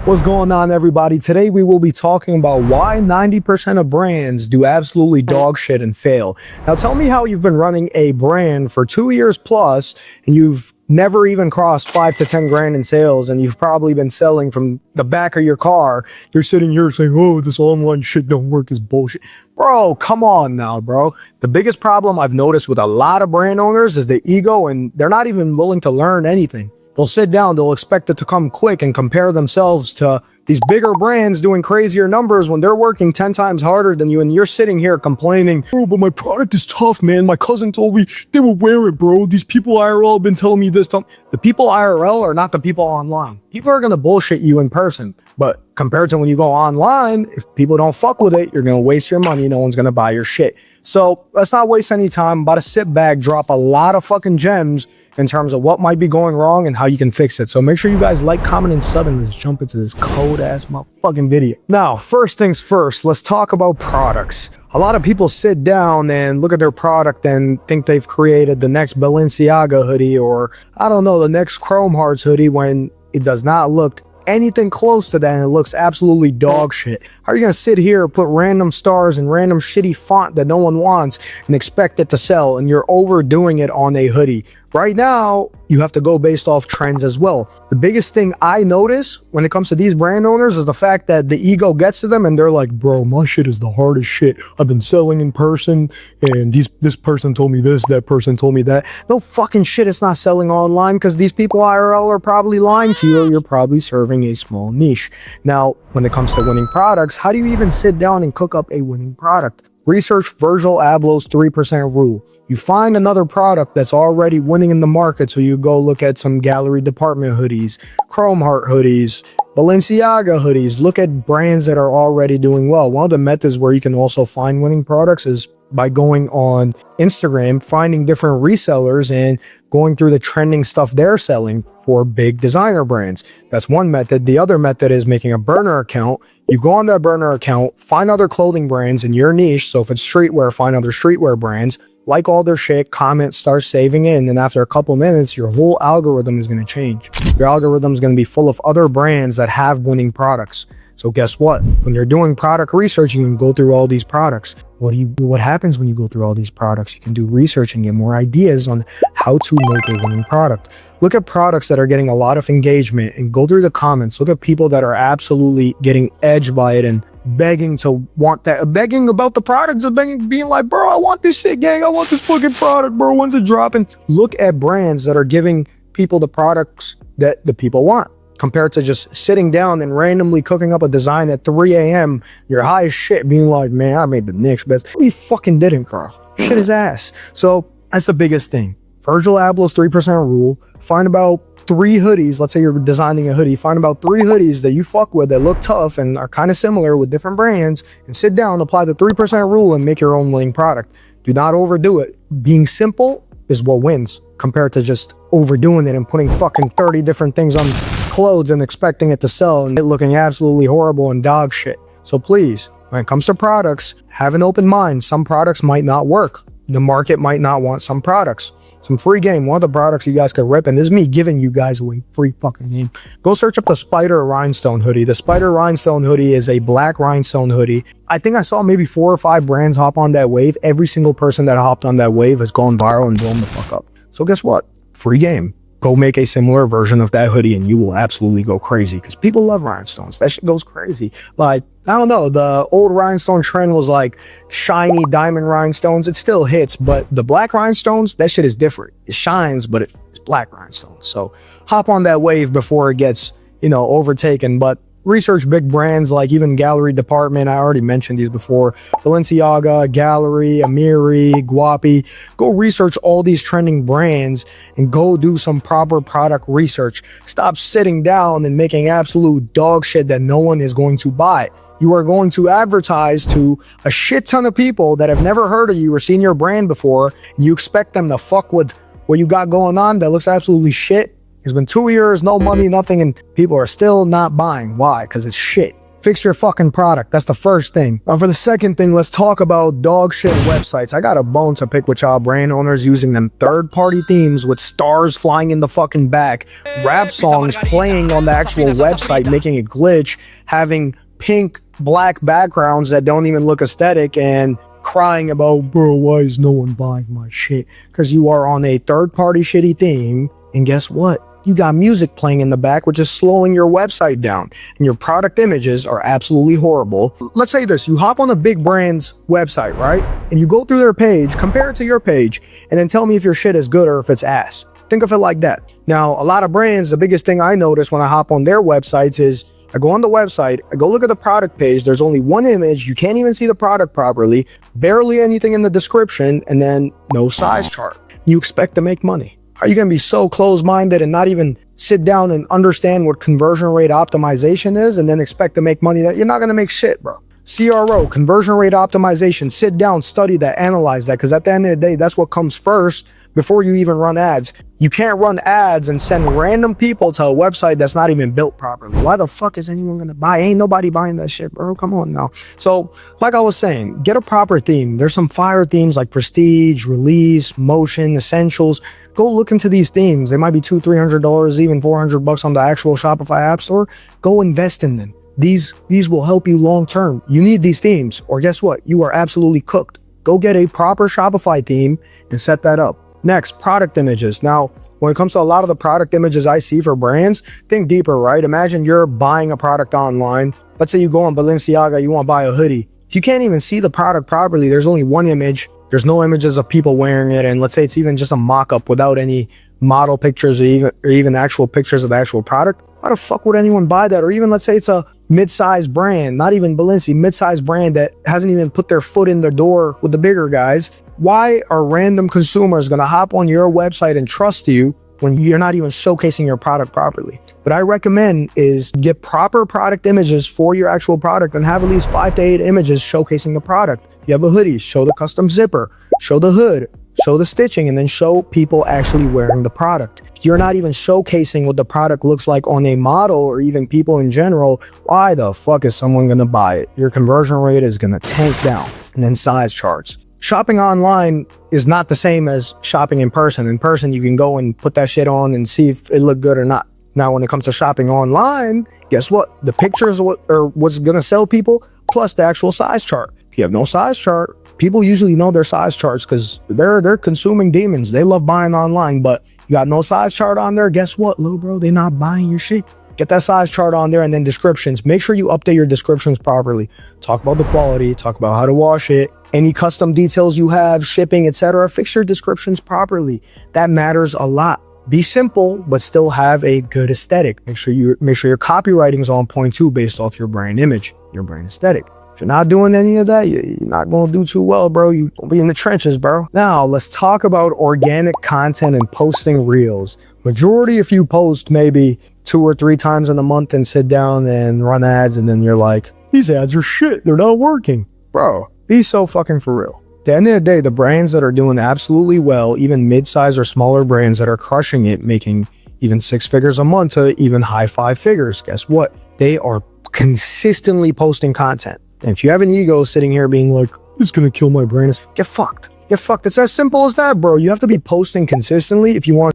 What's going on, everybody? Today we will be talking about why 90% of brands do absolutely dog shit and fail. Now tell me how you've been running a brand for 2 years plus and you've never even crossed 5 to 10 grand in sales, and you've probably been selling from the back of your car. You're sitting here saying, oh, this online shit don't work, is bullshit. Bro, come on now, bro. The biggest problem I've noticed with a lot of brand owners is the ego, and they're not even willing to learn anything. They'll sit down, they'll expect it to come quick and compare themselves to these bigger brands doing crazier numbers when they're working 10 times harder than you, and you're sitting here complaining, bro, but my product is tough, man. My cousin told me they will wear it, bro. These people IRL have been telling me this time. The people IRL are not the people online. People are going to bullshit you in person, but compared to when you go online, if people don't fuck with it, you're going to waste your money. No one's going to buy your shit. So let's not waste any time. I'm about to sit back, drop a lot of fucking gems in terms of what might be going wrong and how you can fix it. So make sure you guys like, comment, and sub, and let's jump into this cold ass motherfucking video. Now, first things first, let's talk about products. A lot of people sit down and look at their product and think they've created the next Balenciaga hoodie, or I don't know, the next Chrome Hearts hoodie, when it does not look anything close to that, and it looks absolutely dog shit. How are you gonna sit here, put random stars and random shitty font that no one wants and expect it to sell, and you're overdoing it on a hoodie? Right now, you have to go based off trends as well. The biggest thing I notice when it comes to these brand owners is the fact that the ego gets to them and they're like, bro, my shit is the hardest shit. I've been selling in person and this person told me this, that person told me that. No fucking shit, it's not selling online, because these people IRL are probably lying to you, or you're probably serving a small niche. Now, when it comes to winning products, how do you even sit down and cook up a winning product? Research Virgil Abloh's 3% rule. You find another product that's already winning in the market, so you go look at some gallery department hoodies, Chrome Heart hoodies, Balenciaga hoodies. Look at brands that are already doing well. One of the methods where you can also find winning products is by going on Instagram, finding different resellers and going through the trending stuff they're selling for big designer brands. That's one method. The other method is making a burner account. You go on that burner account, find other clothing brands in your niche. So if it's streetwear, find other streetwear brands, like all their shit, comment, start saving it, and then after a couple minutes, your whole algorithm is going to change. Your algorithm is going to be full of other brands that have winning products. So guess what? When you're doing product research, you can go through all these products. What happens when you go through all these products? You can do research and get more ideas on how to make a winning product. Look at products that are getting a lot of engagement and go through the comments. Look at people that are absolutely getting edged by it and begging to want that, begging about the products, and being like, bro, I want this shit, gang. I want this fucking product, bro. When's it dropping? Look at brands that are giving people the products that the people want, compared to just sitting down and randomly cooking up a design at 3 a.m. You're high as shit, being like, man, I made the next best. We fucking didn't, bro. Shit is ass. So that's the biggest thing. Virgil Abloh's 3% rule. Find about 3 hoodies. Let's say you're designing a hoodie. Find about 3 hoodies that you fuck with that look tough and are kind of similar with different brands, and sit down, apply the 3% rule, and make your own winning product. Do not overdo it. Being simple is what wins, compared to just overdoing it and putting fucking 30 different things on clothes and expecting it to sell and it looking absolutely horrible and dog shit. So please, when it comes to products, have an open mind. Some products might not work. The market might not want some products. Some free game. One of the products you guys could rip, and this is me giving you guys away free fucking game. Go search up the Spider Rhinestone hoodie. The Spider Rhinestone hoodie is a black rhinestone hoodie. I think I saw maybe 4 or 5 brands hop on that wave. Every single person that hopped on that wave has gone viral and blown the fuck up. So guess what? Free game. Go make a similar version of that hoodie and you will absolutely go crazy, because people love rhinestones. That shit goes crazy. Like, I don't know, the old rhinestone trend was like shiny diamond rhinestones. It still hits, but the black rhinestones, that shit is different. It shines, but it's black rhinestones. So hop on that wave before it gets, overtaken. But research big brands like even Gallery Department. I already mentioned these before. Balenciaga, Gallery, Amiri, Guapi. Go research all these trending brands and go do some proper product research. Stop sitting down and making absolute dog shit that no one is going to buy. You are going to advertise to a shit ton of people that have never heard of you or seen your brand before, and you expect them to fuck with what you got going on that looks absolutely shit. It's been 2 years, no money, nothing, and people are still not buying. Why? Because it's shit. Fix your fucking product. That's the first thing. Now for the second thing, let's talk about dog shit websites. I got a bone to pick with y'all brand owners using them third-party themes with stars flying in the fucking back, rap songs playing on the actual website, making it glitch, having pink, black backgrounds that don't even look aesthetic, and crying about, bro, why is no one buying my shit? Because you are on a third-party shitty theme, and guess what? You got music playing in the back, which is slowing your website down, and your product images are absolutely horrible. Let's say this, you hop on a big brand's website, right? And you go through their page, compare it to your page, and then tell me if your shit is good or if it's ass. Think of it like that. Now, a lot of brands, the biggest thing I notice when I hop on their websites is I go on the website, I go look at the product page, there's only one image, you can't even see the product properly, barely anything in the description, and then no size chart. You expect to make money. Are you gonna be so closed-minded and not even sit down and understand what conversion rate optimization is and then expect to make money? That you're not gonna make shit, bro. CRO, conversion rate optimization, sit down, study that, analyze that, because at the end of the day, that's what comes first before you even run ads. You can't run ads and send random people to a website that's not even built properly. Why the fuck is anyone gonna buy? Ain't nobody buying that shit, bro. Come on now. So, like I was saying, get a proper theme. There's some fire themes like Prestige, Release, Motion, Essentials. Go look into these themes. They might be $200, $300, even $400 on the actual Shopify app store. Go invest in them. These will help you long term. You need these themes, or guess what? You are absolutely cooked. Go get a proper Shopify theme and set that up. Next, product images. Now, when it comes to a lot of the product images I see for brands, think deeper, right? Imagine you're buying a product online. Let's say you go on Balenciaga, you want to buy a hoodie. If you can't even see the product properly, there's only one image. There's no images of people wearing it. And let's say it's even just a mock-up without any model pictures or even actual pictures of the actual product. Why the fuck would anyone buy that? Or even let's say it's a mid-sized brand, not even Balenci, mid-sized brand that hasn't even put their foot in the door with the bigger guys. Why are random consumers gonna hop on your website and trust you when you're not even showcasing your product properly? What I recommend is get proper product images for your actual product and have at least 5 to 8 images showcasing the product. You have a hoodie, show the custom zipper, show the hood, show the stitching, and then show people actually wearing the product. If you're not even showcasing what the product looks like on a model or even people in general, why the fuck is someone gonna buy it? Your conversion rate is gonna tank down. And then size charts. Shopping online is not the same as shopping in person. In person, you can go and put that shit on and see if it looked good or not. Now, when it comes to shopping online, guess what? The pictures are what's gonna sell people, plus the actual size chart. If you have no size chart, people usually know their size charts because they're consuming demons. They love buying online, but you got no size chart on there, guess what, little bro? They're not buying your shit. Get that size chart on there, and then descriptions. Make sure you update your descriptions properly. Talk about the quality, talk about how to wash it, any custom details you have, shipping, etc. Fix your descriptions properly. That matters a lot. Be simple, but still have a good aesthetic. Make sure your copywriting is on point too, based off your brand image, your brand aesthetic. If you're not doing any of that, you're not gonna do too well, bro. You'll be in the trenches, bro. Now, let's talk about organic content and posting reels. Majority, if you post maybe 2 or 3 times in a month and sit down and run ads, and then you're like, these ads are shit, they're not working. Bro, be so fucking for real. At the end of the day, the brands that are doing absolutely well, even mid-size or smaller brands that are crushing it, making even 6 figures a month to even high 5 figures, guess what? They are consistently posting content. And if you have an ego sitting here being like, it's gonna kill my brand, get fucked. Get fucked. It's as simple as that, bro. You have to be posting consistently if you want.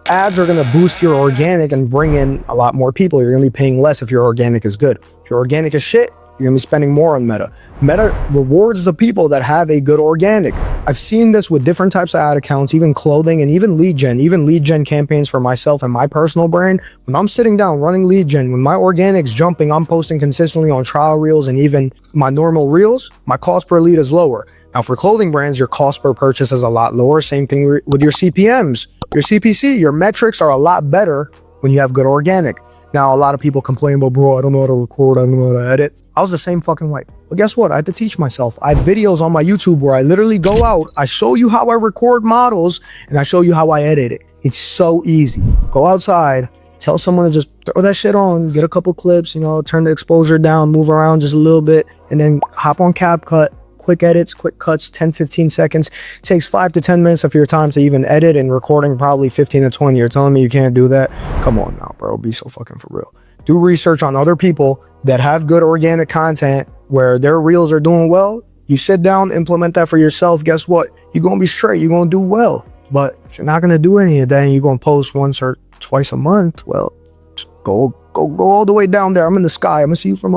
Ads are gonna boost your organic and bring in a lot more people. You're gonna be paying less if your organic is good. If your organic is shit, you're gonna be spending more on Meta. Meta rewards the people that have a good organic. I've seen this with different types of ad accounts, even clothing and even lead gen campaigns for myself and my personal brand. When I'm sitting down running lead gen, when my organic's jumping, I'm posting consistently on trial reels and even my normal reels, my cost per lead is lower. Now for clothing brands, your cost per purchase is a lot lower. Same thing with your CPMs, your CPC, your metrics are a lot better when you have good organic. Now, a lot of people complain about, bro, I don't know how to record, I don't know how to edit. I was the same fucking way. But guess what? I had to teach myself. I have videos on my YouTube where I literally go out, I show you how I record models, and I show you how I edit it. It's so easy. Go outside, tell someone to just throw that shit on, get a couple clips, turn the exposure down, move around just a little bit, and then hop on CapCut, quick edits, quick cuts, 10, 15 seconds. It takes 5 to 10 minutes of your time to even edit, and recording probably 15 to 20. You're telling me you can't do that? Come on now, bro. Be so fucking for real. Do research on other people that have good organic content where their reels are doing well. You sit down, implement that for yourself. Guess what? You're going to be straight. You're going to do well. But if you're not going to do any of that and you're going to post once or twice a month, well, go all the way down there. I'm in the sky. I'm gonna see you from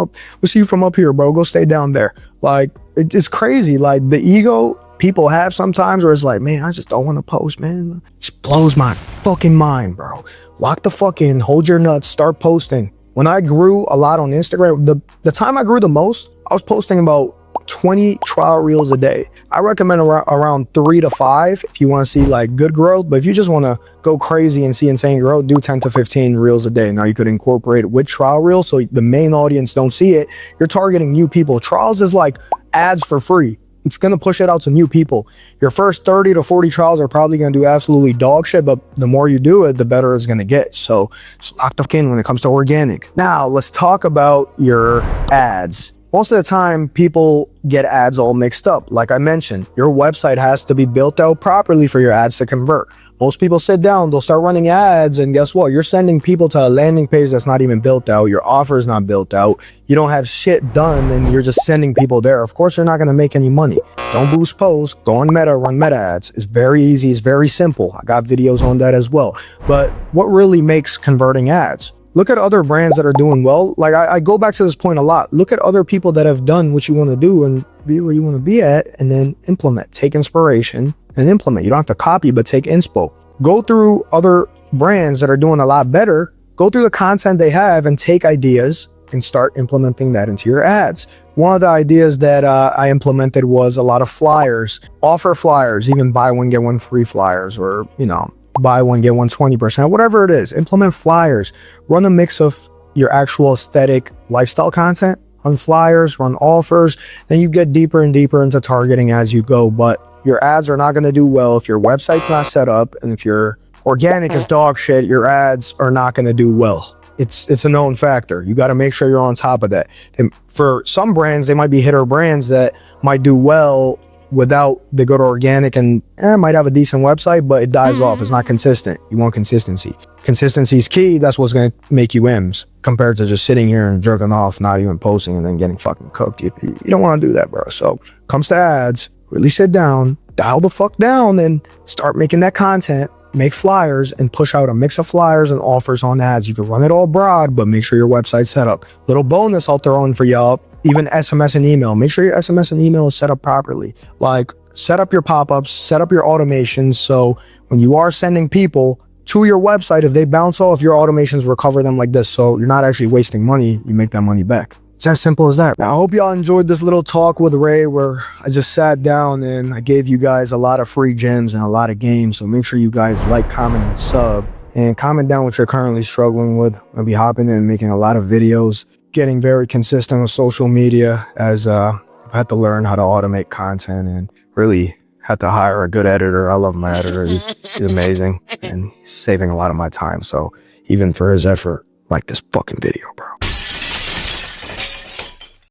up here, bro. Go stay down there. Like, it's crazy. Like, the ego people have sometimes where it's like, man, I just don't want to post, man. It just blows my fucking mind, bro. Lock the fuck in, hold your nuts, start posting. When I grew a lot on Instagram, the time I grew the most, I was posting about 20 trial reels a day. I recommend around 3 to 5 if you want to see like good growth. But if you just want to go crazy and see insane growth, do 10 to 15 reels a day. Now you could incorporate it with trial reels so the main audience don't see it. You're targeting new people. Trials is like ads for free. It's going to push it out to new people. Your first 30 to 40 trials are probably going to do absolutely dog shit, but the more you do it, the better it's going to get. So it's locked up in when it comes to organic. Now let's talk about your ads. Most of the time, people get ads all mixed up. Like I mentioned, your website has to be built out properly for your ads to convert. Most people sit down, they'll start running ads, and guess what? You're sending people to a landing page that's not even built out. Your offer is not built out. You don't have shit done, and you're just sending people there. Of course, you're not going to make any money. Don't boost posts. Go on Meta, run Meta ads. It's very easy. It's very simple. I got videos on that as well. But what really makes converting ads? Look at other brands that are doing well. Like I go back to this point a lot. Look at other people that have done what you want to do and be where you want to be at, and then implement. Take inspiration and implement. You don't have to copy, but take inspo. Go through other brands that are doing a lot better. Go through the content they have and take ideas and start implementing that into your ads. One of the ideas that I implemented was a lot of flyers. Offer flyers, even buy one, get one free flyers, or, you know, buy one, get one 20%, whatever it is. Implement flyers. Run a mix of your actual aesthetic lifestyle content. Run flyers, run offers. Then you get deeper and deeper into targeting as you go. But your ads are not going to do well if your website's not set up, and if your organic is dog shit, your ads are not going to do well. It's a known factor. You got to make sure you're on top of that. And for some brands, they might be hitter brands that might do well without the good organic and might have a decent website, but it dies off. It's not consistent. You want consistency. Consistency is key. That's what's going to make you M's compared to just sitting here and jerking off, not even posting, and then getting fucking cooked. You don't want to do that, bro. So comes to ads, really sit down, dial the fuck down, and start making that content. Make flyers and push out a mix of flyers and offers on ads. You can run it all broad, but make sure your website's set up. Little bonus I'll throw in for y'all. Even SMS and email. Make sure your SMS and email is set up properly. Like, set up your pop-ups, set up your automations, so when you are sending people to your website, if they bounce off, your automations recover them like this. So you're not actually wasting money. You make that money back. It's as simple as that. Now, I hope y'all enjoyed this little talk with Ray where I just sat down and I gave you guys a lot of free gems and a lot of games. So make sure you guys like, comment, and sub. And comment down what you're currently struggling with. I'll be hopping in and making a lot of videos. Getting very consistent with social media, as I've had to learn how to automate content and really had to hire a good editor. I love my editor. He's amazing and he's saving a lot of my time. So even for his effort, like this fucking video, bro.